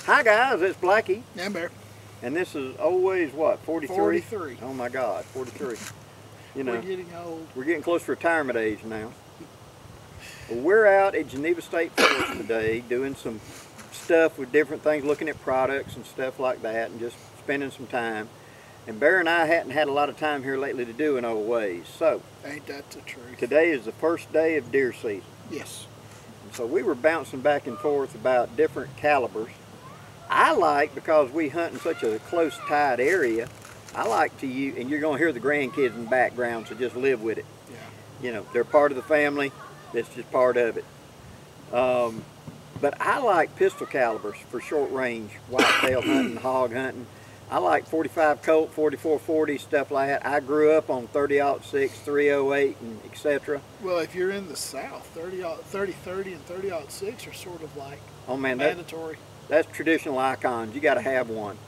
Hi guys, it's Blackie. And Bear. And this is always what, 43? 43. Oh my God, 43. You know, We're getting old. We're getting close to retirement age now. Well, we're out at Geneva State Forest today doing some stuff with different things, looking at products and stuff like that, and just spending some time. And Bear and I hadn't had a lot of time here lately to do an old WAYZ. So, ain't that the truth? today is the first day of deer season. Yes. And so we were bouncing back and forth about different calibers. I like, because we hunt in such a close tied area, I like to use, and you're going to hear the grandkids in the background, so just live with it. Yeah. You know, they're part of the family, that's just part of it. But I like pistol calibers for short range, whitetail hunting, hog hunting. I like 45 Colt, 44-40, stuff like that. I grew up on 30-06, 308, and etc. Well, if you're in the South, 30-30 and 30-06 are sort of like mandatory. That's traditional icons. You got to have one.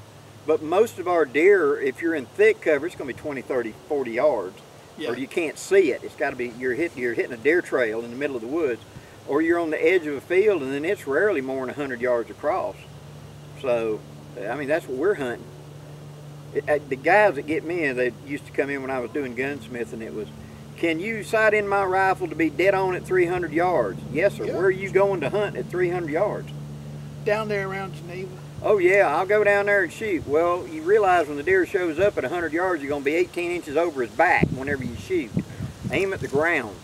But most of our deer, if you're in thick cover, it's going to be 20, 30, 40 yards. Yeah. Or you can't see it. It's got to be, you're hitting a deer trail in the middle of the woods. Or you're on the edge of a field, and then it's rarely more than 100 yards across. So, I mean, that's what we're hunting. The guys that get me in, they used to come in when I was doing gunsmith, and it was, can you sight in my rifle to be dead on at 300 yards? Yes, sir. Yeah. Where are you going to hunt at 300 yards? Down there around Geneva. Oh yeah, I'll go down there and shoot. Well, you realize when the deer shows up at 100 yards, you're going to be 18 inches over his back whenever you shoot. Aim at the ground.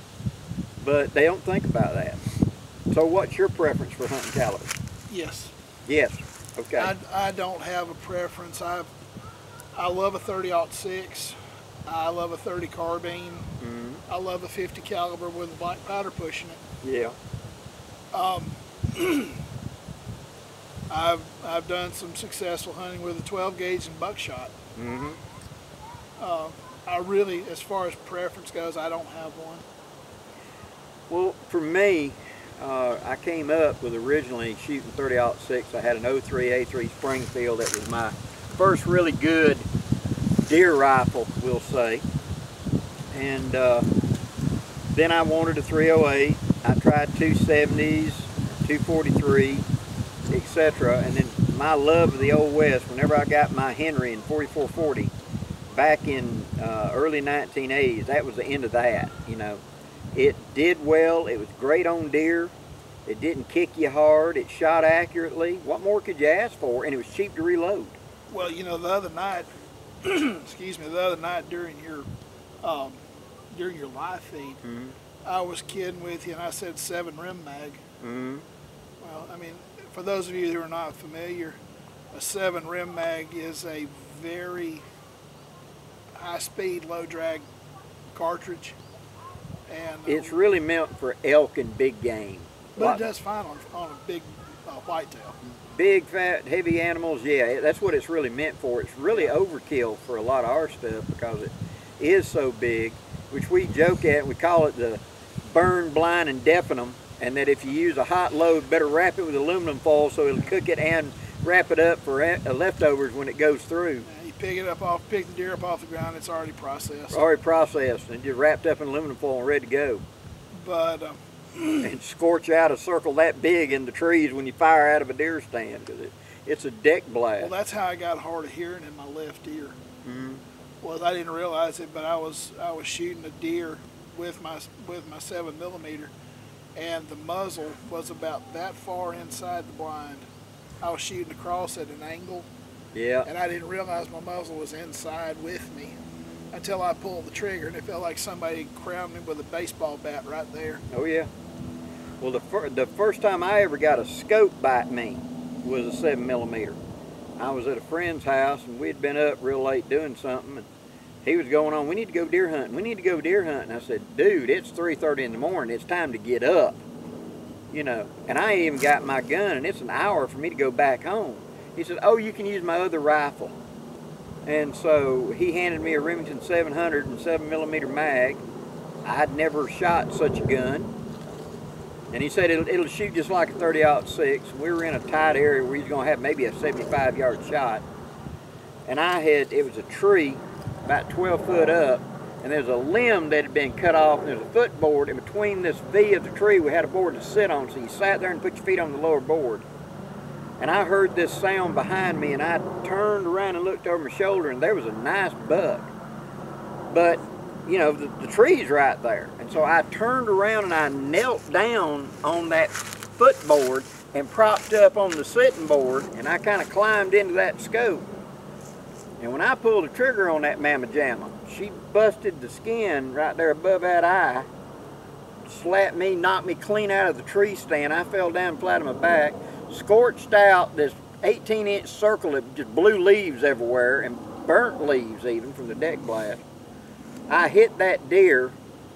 But they don't think about that. So what's your preference for hunting calibers? Yes. Yes. Okay. I don't have a preference. I love a 30-06. I love a 30 carbine. Mm-hmm. I love a 50 caliber with a black powder pushing it. Yeah. I've done some successful hunting with a 12 gauge and buckshot. Mm-hmm. I really, as far as preference goes, I don't have one. Well, for me, I came up with originally shooting 30-06. I had an 03A3 Springfield that was my first really good deer rifle, we'll say. And then I wanted a 308. I tried 270s, 243, etc. And then my love of the Old West, whenever I got my Henry in 4440 back in early 1980s, that was the end of that. You know, it did well. It was great on deer. It didn't kick you hard. It shot accurately. What more could you ask for? And it was cheap to reload. Well, you know, the other night, excuse me, the other night during your live feed, mm-hmm. I was kidding with you and I said 7 rim mag. Mm-hmm. Well, I mean, for those of you who are not familiar, a 7 rim mag is a very high-speed, low-drag cartridge, and it's really meant for elk and big game. But it does fine on a big whitetail. Big, fat, heavy animals, yeah, that's what it's really meant for. It's really overkill for a lot of our stuff because it is so big, which we joke at. We call it the burn, blind, and deafen them. And that if you use a hot load, better wrap it with aluminum foil so it'll cook it and wrap it up for leftovers when it goes through. Yeah, you pick the deer up off the ground, it's already processed. Already processed and just wrapped up in aluminum foil and ready to go. But and scorch out a circle that big in the trees when you fire out of a deer stand because it's a deck blast. Well, that's how I got hard of hearing in my left ear. Mm-hmm. Well, I didn't realize it, but I was shooting a deer with my 7mm. And the muzzle was about that far inside the blind. I was shooting across at an angle. Yeah. And I didn't realize my muzzle was inside with me until I pulled the trigger, and it felt like somebody crowned me with a baseball bat right there. Oh yeah. Well, the first time I ever got a scope bite me was a 7mm. I was at a friend's house, and we'd been up real late doing something, and he was going on, we need to go deer hunting. We need to go deer hunting. I said, dude, it's 3:30 in the morning. It's time to get up. You know, and I ain't even got my gun, and it's an hour for me to go back home. He said, oh, you can use my other rifle. And so he handed me a Remington 700 and 7mm mag. I'd never shot such a gun. And he said it'll shoot just like a 30-06. We were in a tight area where he's going to have maybe a 75-yard shot. And it was a tree about 12 foot up, and there's a limb that had been cut off, and there's a footboard in between this V of the tree. We had a board to sit on, so you sat there and put your feet on the lower board. and I heard this sound behind me, and I turned around and looked over my shoulder, and there was a nice buck. But, you know, the tree's right there. And so I turned around and I knelt down on that footboard and propped up on the sitting board, and I kind of climbed into that scope. And when I pulled the trigger on that mamma jamma, she busted the skin right there above that eye, slapped me, knocked me clean out of the tree stand. I fell down flat on my back, scorched out this 18-inch circle of just blue leaves everywhere, and burnt leaves even from the deck blast. I hit that deer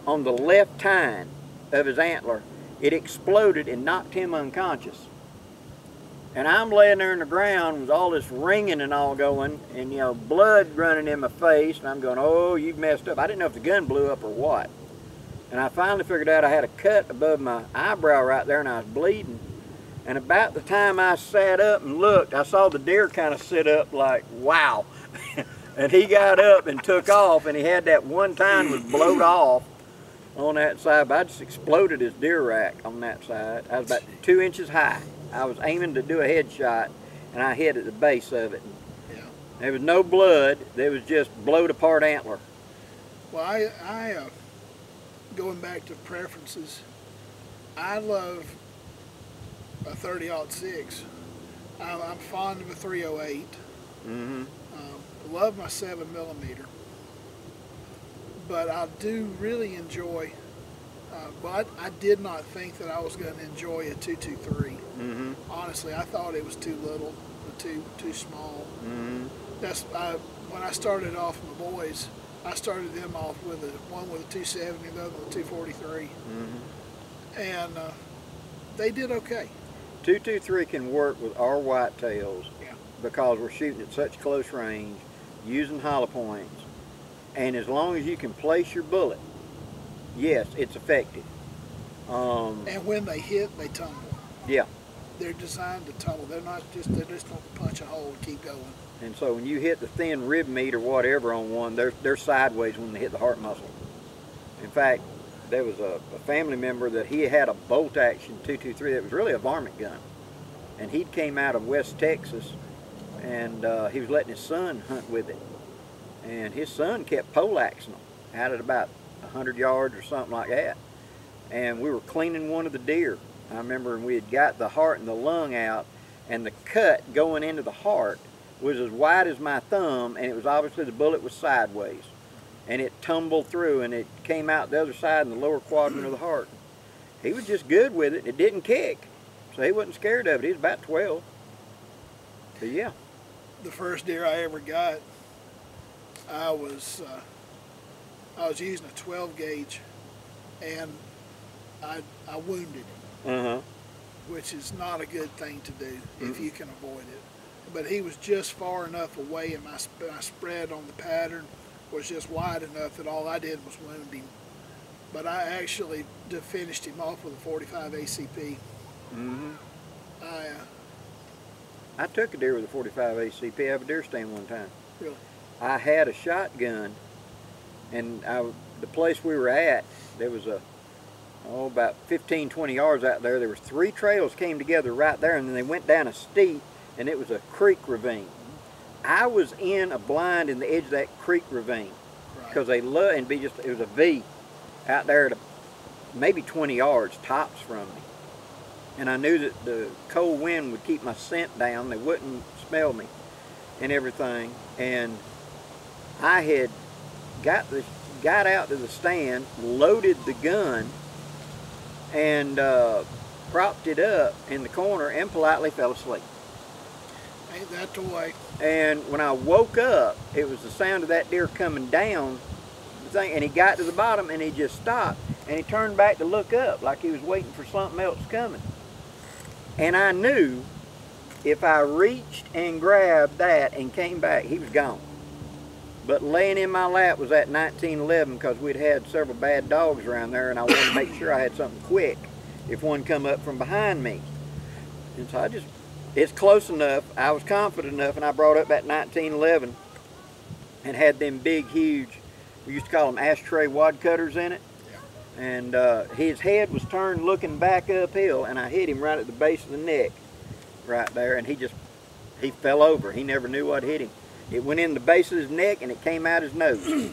on the left tine of his antler. It exploded and knocked him unconscious. And I'm laying there in the ground with all this ringing and all going, and, you know, blood running in my face, and I'm going, oh, you've messed up. I didn't know if the gun blew up or what. And I finally figured out I had a cut above my eyebrow right there, and I was bleeding. And about the time I sat up and looked, I saw the deer kind of sit up like, wow. And he got up and took off, and he had that one tine was blowed off on that side. But I just exploded his deer rack on that side. I was about 2 inches high. I was aiming to do a headshot, and I hit at the base of it. Yeah. There was no blood. There was just blowed apart antler. Well, I going back to preferences, I love a 30-06. I'm fond of a 308. Mm-hmm. Love my 7mm. But I do really enjoy, but I did not think that I was going to enjoy a 223. Mm-hmm. Honestly, I thought it was too little, too small. Mm-hmm. When I started off my boys, I started them off with one with a 270, the other with a 243. Mm-hmm. And they did okay. 223 can work with our whitetails, Yeah. because we're shooting at such close range, using hollow points, and as long as you can place your bullet, yes, it's effective. And when they hit, they tumble. Yeah. They're designed to tumble. They just don't punch a hole and keep going. And so when you hit the thin rib meat or whatever on one, they're sideways when they hit the heart muscle. In fact, there was a family member that he had a bolt action 223 that was really a varmint gun. And he came out of West Texas, and he was letting his son hunt with it. And his son kept poleaxing them out at about 100 yards or something like that. And we were cleaning one of the deer. I remember we had got the heart and the lung out, and the cut going into the heart was as wide as my thumb, and it was obviously the bullet was sideways. And it tumbled through, and it came out the other side in the lower quadrant of the heart. He was just good with it. It didn't kick, so he wasn't scared of it. He was about 12. But yeah. The first deer I ever got, I was using a 12 gauge, and I wounded him. Uh-huh. Which is not a good thing to do if you can avoid it. But he was just far enough away, and my spread on the pattern was just wide enough that all I did was wound him. But I actually finished him off with a 45 ACP. Mm-hmm. I took a deer with a 45 ACP. I have a deer stand one time. Really? I had a shotgun, and the place we were at, there was about 15, 20 yards out there. There was 3 trails came together right there, and then they went down a steep, and it was a creek ravine. I was in a blind in the edge of that creek ravine, because they love, and it was a V out there at maybe 20 yards tops from me. And I knew that the cold wind would keep my scent down. They wouldn't smell me and everything. And I had got out to the stand, loaded the gun, and propped it up in the corner and politely fell asleep. Ain't that the way? And when I woke up, it was the sound of that deer coming down the thing, and he got to the bottom and he just stopped, and he turned back to look up like he was waiting for something else coming. And I knew if I reached and grabbed that and came back, he was gone. But laying in my lap was that 1911, because we'd had several bad dogs around there, and I wanted to make sure I had something quick if one come up from behind me. And so it's close enough, I was confident enough, and I brought up that 1911 and had them big, huge, we used to call them ashtray wad cutters in it. And his head was turned looking back uphill, and I hit him right at the base of the neck. right there, and he fell over. He never knew what hit him. It went in the base of his neck and it came out his nose.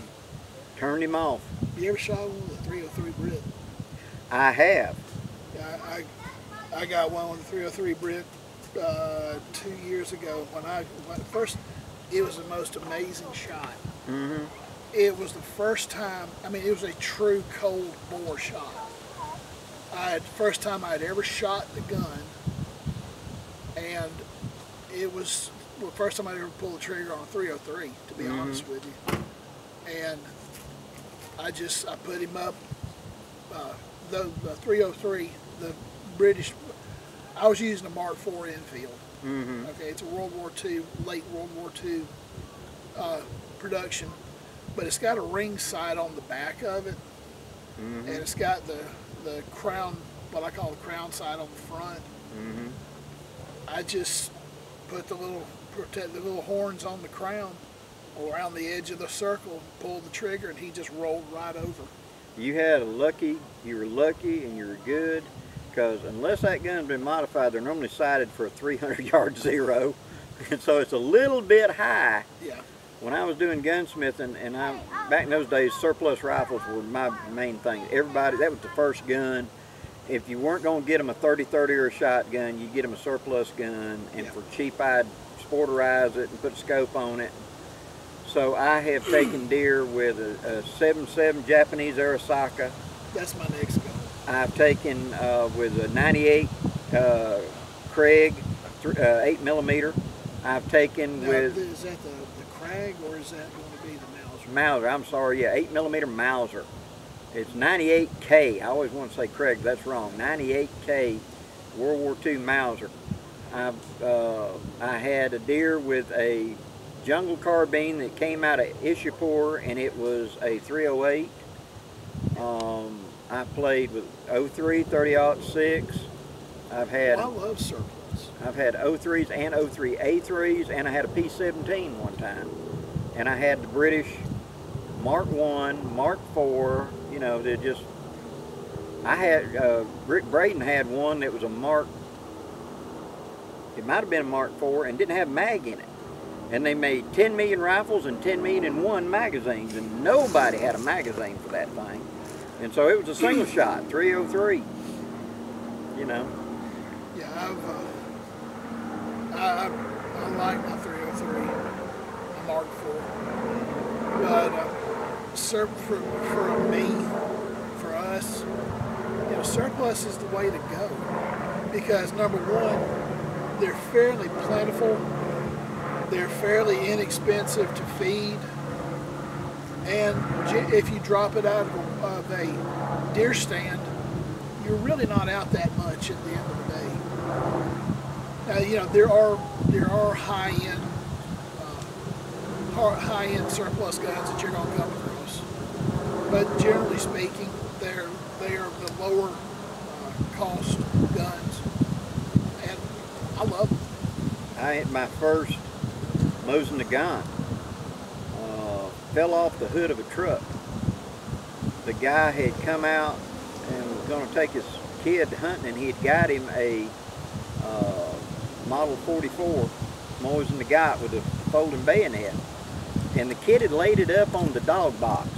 Turned him off. You ever shot one with a 303 Brit? I have. Yeah, I got one with a 303 Brit 2 years ago. First, it was the most amazing shot. Mm-hmm. It was the first time, I mean, it was a true cold bore shot. First time I'd ever shot the gun, and it was the first time I'd ever pulled the trigger on a 303, to be honest with you. And I put him up, the 303, the British, I was using a Mark IV Enfield. Mm-hmm. Okay, it's a World War II, late World War II production, but it's got a ring sight on the back of it, and it's got the crown, what I call the crown sight on the front. Mm-hmm. I just put the little horns on the crown around the edge of the circle, pulled the trigger, and he just rolled right over. You were lucky and you were good, because unless that gun's been modified, they're normally sighted for a 300-yard zero, and so it's a little bit high. Yeah. When I was doing gunsmithing, and back in those days, surplus rifles were my main thing. Everybody, that was the first gun. If you weren't going to get them a 30-30 or a shotgun, you'd get them a surplus gun, and for cheap, I'd sporterize it and put a scope on it. So I have taken deer with a 7.7 Japanese Arisaka. That's my next gun. I've taken with a 98 Craig 8mm. I've taken with... Is that the Krag, or is that going to be the Mauser? Mauser, I'm sorry, yeah, 8mm Mauser. It's 98K. I always want to say Craig, that's wrong. 98K World War II Mauser. I had a deer with a jungle carbine that came out of Ishapur, and it was a 308. I played with 03, 30-06. I love surplus. I've had 03s and 03 A3s, and I had a P17 one time. And I had the British Mark 1, Mark 4, you know, they're just... I had, Rick Braden had one that was a Mark... It might have been a Mark 4 and didn't have mag in it. And they made 10 million rifles and 10 million in one magazines, and nobody had a magazine for that thing. And so it was a single shot, 303, you know. Yeah, I like my 303, my Mark IV. But for me, for us, you know, surplus is the way to go. Because number one, they're fairly plentiful. They're fairly inexpensive to feed, and if you drop it out of a deer stand, you're really not out that much at the end of the day. Now, you know, there are high-end surplus guns that you're going to come across, but generally speaking, they are the lower cost guns, and I love them. I hit my first Mosin Nagant, fell off the hood of a truck. The guy had come out and was going to take his kid hunting, and he had got him a Model 44 Mosin Nagant with a folding bayonet, and the kid had laid it up on the dog box.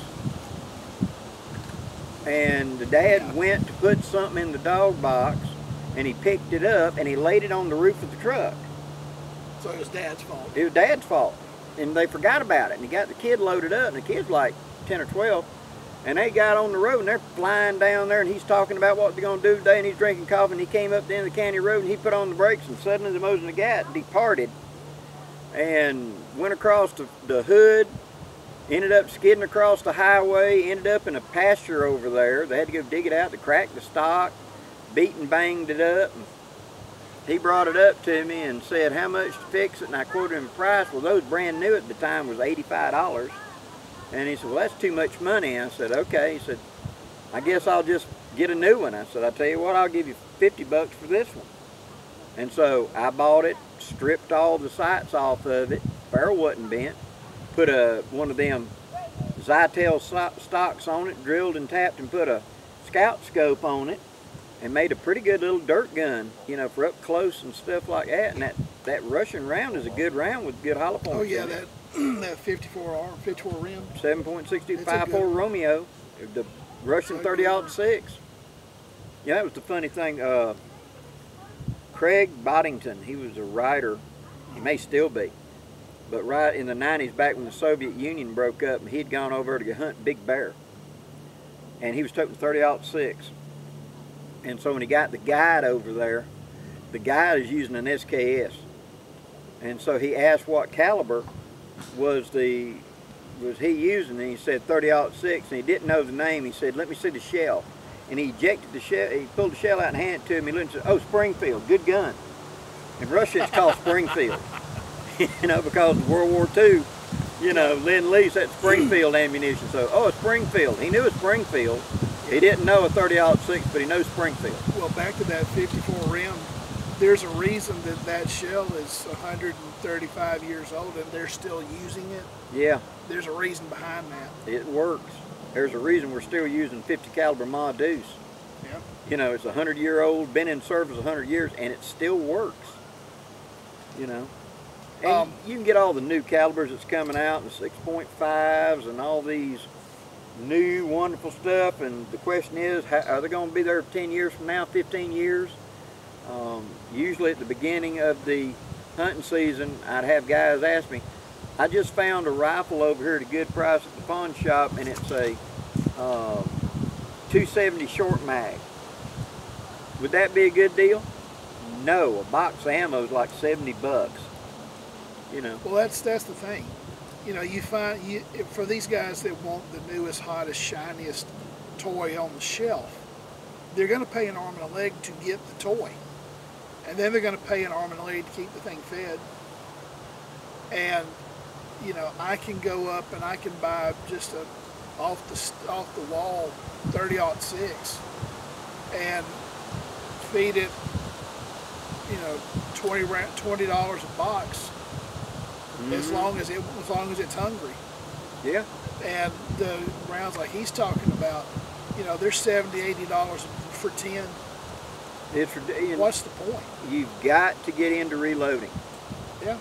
And the dad went to put something in the dog box, and he picked it up and he laid it on the roof of the truck. So it was Dad's fault. It was Dad's fault. And they forgot about it. And he got the kid loaded up, and the kid's like 10 or 12. And they got on the road, and they're flying down there, and he's talking about what they're going to do today, and he's drinking coffee, and he came up to the end of the county road, and he put on the brakes, and suddenly the Mosin Nagant departed and went across the hood, ended up skidding across the highway, ended up in a pasture over there. They had to go dig it out to crack the stock, beat and banged it up. And he brought it up to me and said, how much to fix it? And I quoted him a price. Well, those brand new at the time was $85. And he said, well, that's too much money. I said, okay. He said, I guess I'll just get a new one. I said, I'll tell you what, I'll give you $50 for this one. And so I bought it, stripped all the sights off of it, barrel wasn't bent, put one of them Zytel stocks on it, drilled and tapped and put a scout scope on it, and made a pretty good little dirt gun, you know, for up close and stuff like that. And that Russian round is a good round with good hollow points. Oh yeah, that 54 rim. 7.6254 Romeo, the Russian 30-06. Yeah, that was the funny thing. Craig Boddington, he was a writer. He may still be. But right in the 90s, back when the Soviet Union broke up, he'd gone over to go hunt big bear. And he was taking 30-06. And so when he got the guide over there, the guide is using an SKS. And so he asked what caliber was he using, and he said 30-06, and he didn't know the name. He said, "Let me see the shell." And he ejected the shell, he pulled the shell out and handed it to him. He looked and said, "Oh, Springfield, good gun." In Russia, it's called Springfield. You know, because of World War II, you know, Lend-Lease, that's Springfield ammunition. So, oh, it's Springfield. He knew it's Springfield. He didn't know a 30-06, but he knows Springfield. Well, back to that 54 rim, there's a reason that shell is 135 years old and they're still using it. Yeah. There's a reason behind that. It works. There's a reason we're still using 50 caliber Ma Deuce. Yeah. You know, it's 100-year-old, been in service 100 years, and it still works. You know. And you can get all the new calibers that's coming out, and 6.5s and all these new wonderful stuff, and the question is, are they going to be there 10 years from now, 15 years? Usually at the beginning of the hunting season, I'd have guys ask me, "I just found a rifle over here at a good price at the pawn shop, and it's a 270 short mag. Would that be a good deal?" No, a box of ammo is like 70 bucks. You know. Well, that's the thing. You know, you find for these guys that want the newest, hottest, shiniest toy on the shelf, they're going to pay an arm and a leg to get the toy, and then they're going to pay an arm and a leg to keep the thing fed. And you know, I can go up and I can buy just a off the wall 30-06 and feed it, you know, $20 a box. Mm-hmm. as long as it's hungry. Yeah. And the rounds like he's talking about, you know, they're $70, $80 for 10. What's the point? You've got to get into reloading. Yeah.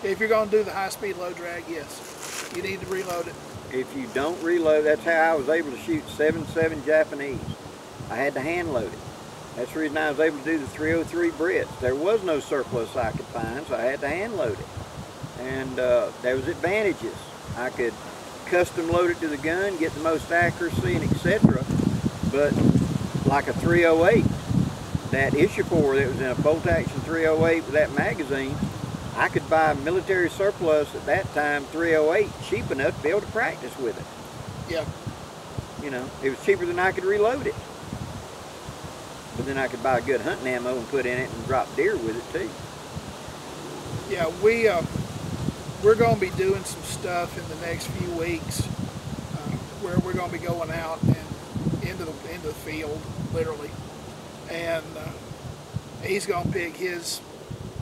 If you're going to do the high-speed low drag, yes, you need to reload it. If you don't reload, that's how I was able to shoot 7.7 Japanese. I had to hand load it. That's the reason I was able to do the 303 Brits. There was no surplus I could find, so I had to hand load it. And there was advantages. I could custom load it to the gun, get the most accuracy and etc. But like a 308, that issue 4 that was in a bolt action 308 with that magazine, I could buy military surplus at that time 308 cheap enough to be able to practice with it. Yeah. You know, it was cheaper than I could reload it. But then I could buy good hunting ammo and put in it and drop deer with it too. Yeah, we're going to be doing some stuff in the next few weeks where we're going to be going out and into the field, literally. And he's going to pick his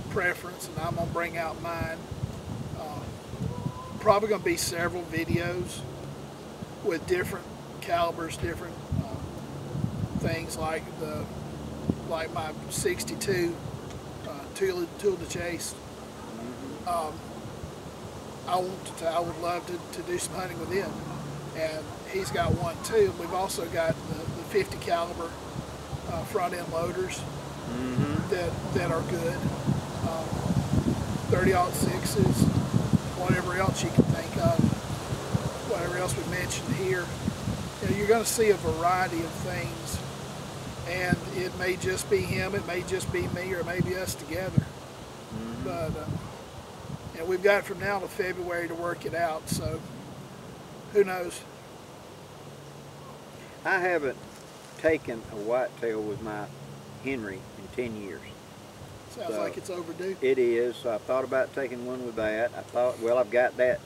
preference, and I'm going to bring out mine. Probably going to be several videos with different calibers, different things like my 62 tool to chase. I would love to do some hunting with him, and he's got one too. We've also got the 50 caliber front end loaders that are good, 30-06s, whatever else you can think of, whatever else we mentioned here. You know, you're going to see a variety of things, and it may just be him, it may just be me, or it may be us together. But and we've got from now to February to work it out, so who knows? I haven't taken a whitetail with my Henry in 10 years. Sounds like it's overdue. It is. So I thought about taking one with that. I thought, well, I've got that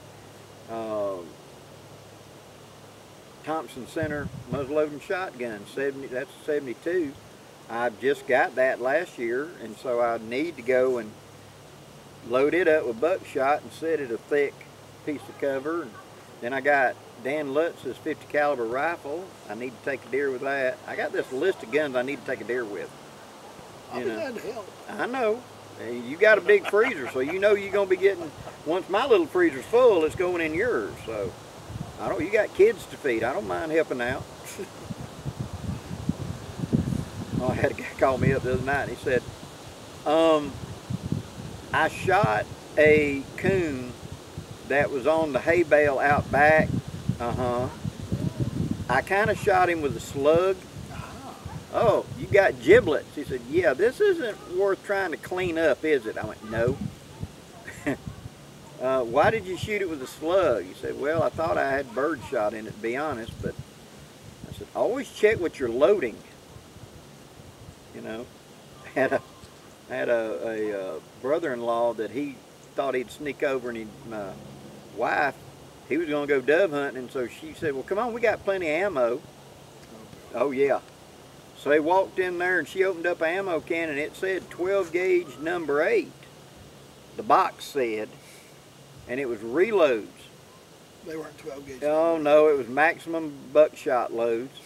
Thompson Center muzzleloading shotgun, that's 72. I've just got that last year, and so I need to go and load it up with buckshot and set it a thick piece of cover and Then I got Dan Lutz's 50 caliber rifle. I need to take a deer with that. I got this list of guns I need to take a deer with. I'll be glad to help. I know. You got a big freezer, so you know you're going to be getting, once my little freezer's full, it's going in yours. So, you got kids to feed. I don't mind helping out. I had a guy call me up the other night, and he said, I shot a coon that was on the hay bale out back. I kind of shot him with a slug. Oh, you got giblets. He said, yeah, this isn't worth trying to clean up, is it? I went, no. Why did you shoot it with a slug? He said, well, I thought I had bird shot in it, to be honest, but I said, always check what you're loading. You know, I had a brother-in-law that he thought he'd sneak over, and my wife, he was going to go dove hunting, and so she said, well, come on, we got plenty of ammo. Oh, yeah. So they walked in there, and she opened up an ammo can, and it said 12 gauge number 8. The box said, and it was reloads. They weren't 12 gauge. Oh, no, it was maximum buckshot loads.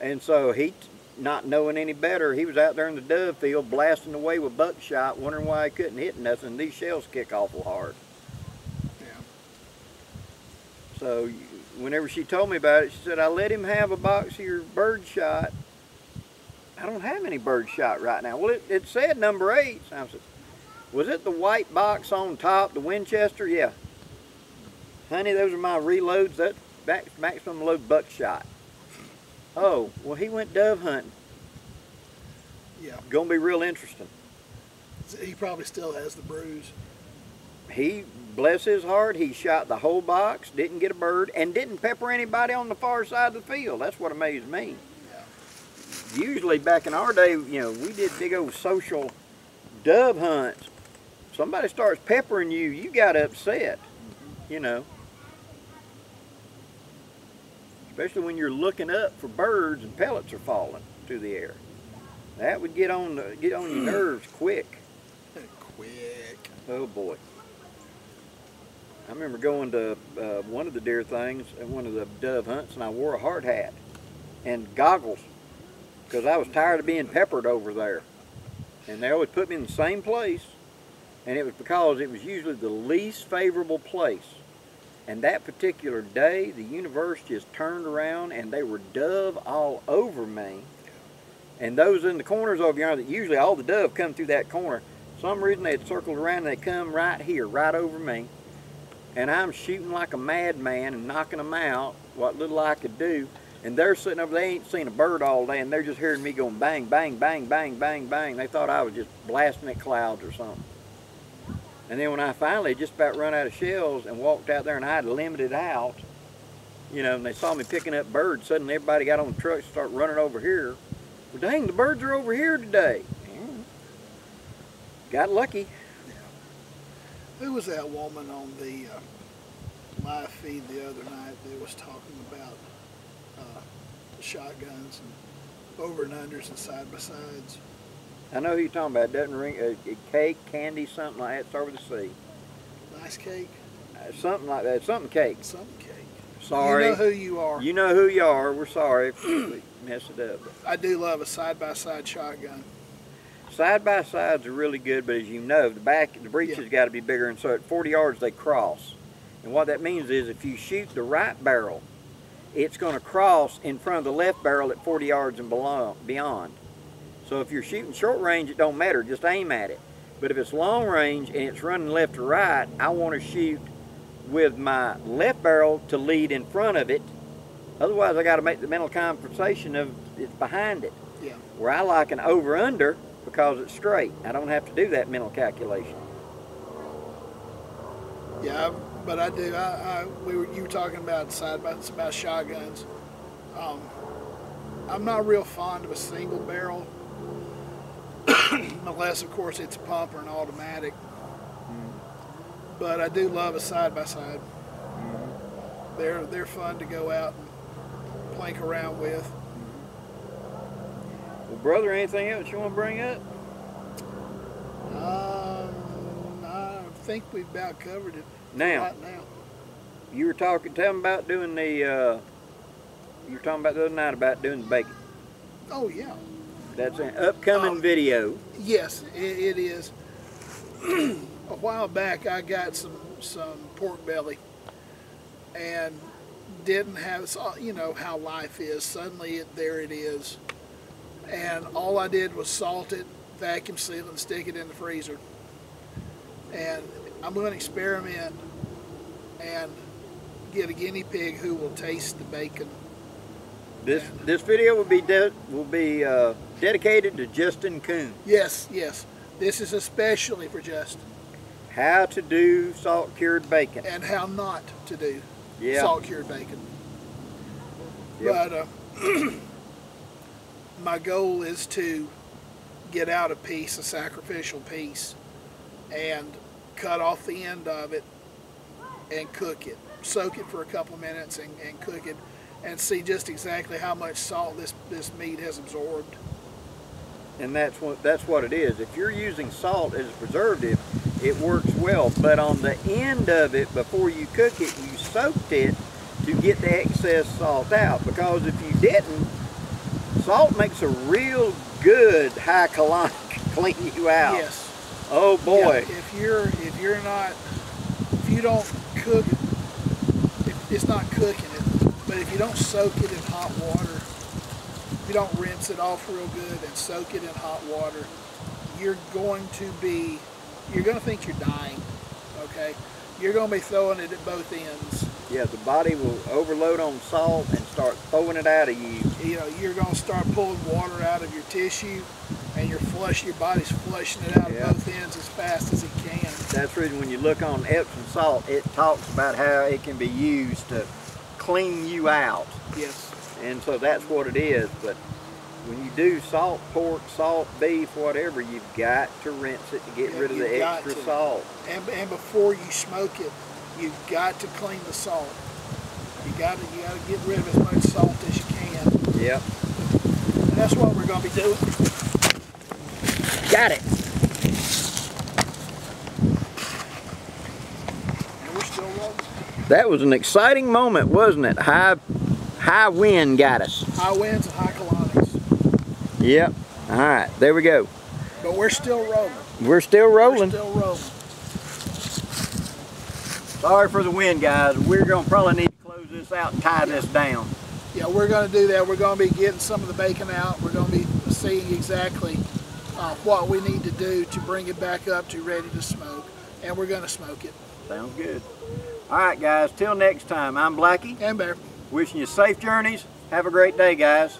And so he, not knowing any better, he was out there in the dove field blasting away with buckshot, wondering why he couldn't hit nothing. These shells kick awful hard. Yeah. So whenever she told me about it, she said, I let him have a box of your bird shot. I don't have any bird shot right now. Well, it said number 8. So I said, was it the white box on top, the Winchester? Yeah. Honey, those are my reloads. That's maximum load buckshot. Oh, well, he went dove hunting. Yeah. Gonna be real interesting. He probably still has the bruise. He, bless his heart, he shot the whole box, didn't get a bird, and didn't pepper anybody on the far side of the field. That's what amazed me. Yeah. Usually back in our day, you know, we did big old social dove hunts. Somebody starts peppering you, you got upset, you know. Especially when you're looking up for birds and pellets are falling through the air. That would get on your nerves quick. Quick. Oh boy. I remember going to one of the deer things, one of the dove hunts, and I wore a hard hat and goggles because I was tired of being peppered over there. And they always put me in the same place, and it was because it was usually the least favorable place. And that particular day, the universe just turned around and they were dove all over me. And those in the corners over yonder, that usually all the dove come through that corner. For some reason they had circled around and they come right here, right over me. And I'm shooting like a madman and knocking them out, what little I could do. And they're sitting over, they ain't seen a bird all day, and they're just hearing me going bang, bang, bang, bang, bang, bang. They thought I was just blasting at clouds or something. And then when I finally just about run out of shells and walked out there and I had limited out, you know, and they saw me picking up birds, suddenly everybody got on the trucks and started running over here. Well, dang, the birds are over here today. Got lucky. Yeah. Who was that woman on the live feed the other night that was talking about shotguns and over and unders and side by sides? I know who you're talking about. It doesn't ring a cake, candy, something like that. Start with a C. Nice cake? Something like that. Something cake. Something cake. Sorry. You know who you are. You know who you are. We're sorry if we messed it up. I do love a side-by-side shotgun. Side-by-sides are really good, but as you know, the breech has got to be bigger, and so at 40 yards they cross. And what that means is if you shoot the right barrel, it's going to cross in front of the left barrel at 40 yards and beyond. So if you're shooting short range, it don't matter, just aim at it. But if it's long range and it's running left to right, I want to shoot with my left barrel to lead in front of it. Otherwise, I got to make the mental compensation of it's behind it. Yeah. Where I like an over-under because it's straight. I don't have to do that mental calculation. Yeah, but I do. You were talking about about shotguns. I'm not real fond of a single barrel, unless of course it's a pump or an automatic. But I do love a side by side. They're fun to go out and plank around with. Well, brother, anything else you want to bring up? I think we've about covered it now. right now. You were talking, tell me about doing the, you were talking about the other night about doing the bacon. Oh yeah. That's an upcoming video. Yes, it is. A while back I got some pork belly and didn't have, you know how life is. Suddenly there it is. And all I did was salt it, vacuum seal it, and stick it in the freezer. And I'm going to experiment and get a guinea pig who will taste the bacon. This video will be dedicated to Justin Coon. Yes, yes. This is especially for Justin. How to do salt cured bacon. And how not to do salt cured bacon. Yep. But my goal is to get out a piece, a sacrificial piece, and cut off the end of it and cook it. Soak it for a couple of minutes and cook it, and see just exactly how much salt this meat has absorbed. And that's what it is. If you're using salt as a preservative, it works well. But on the end of it, before you cook it, you soaked it to get the excess salt out. Because if you didn't, salt makes a real good high caloric clean you out. Yes. Oh boy. Yeah, if you don't cook it, it's not cooking it, but if you don't soak it in hot water, if you don't rinse it off real good and soak it in hot water, you're going to think you're dying, okay? You're going to be throwing it at both ends. Yeah, the body will overload on salt and start throwing it out of you. You know, you're going to start pulling water out of your tissue, and your body's flushing it out of both ends as fast as it can. That's the reason when you look on Epsom salt, it talks about how it can be used to clean you out. Yes. And so that's what it is. But when you do salt pork, salt beef, whatever, you've got to rinse it to get rid of the extra salt. And before you smoke it, you've got to clean the salt. You got to get rid of as much salt as you can. Yep. And that's what we're going to be doing. Got it. And we're still rolling. That was an exciting moment, wasn't it? High wind got us. High winds and high colonics. Yep. All right, there we go. But we're still rolling. We're still rolling. We're still rolling. Sorry for the wind, guys. We're going to probably need to close this out and tie this down. Yeah, we're going to do that. We're going to be getting some of the bacon out. We're going to be seeing exactly what we need to do to bring it back up to ready to smoke. And we're going to smoke it. Sounds good. All right, guys. Till next time, I'm Blackie. And Bear. Wishing you safe journeys. Have a great day, guys.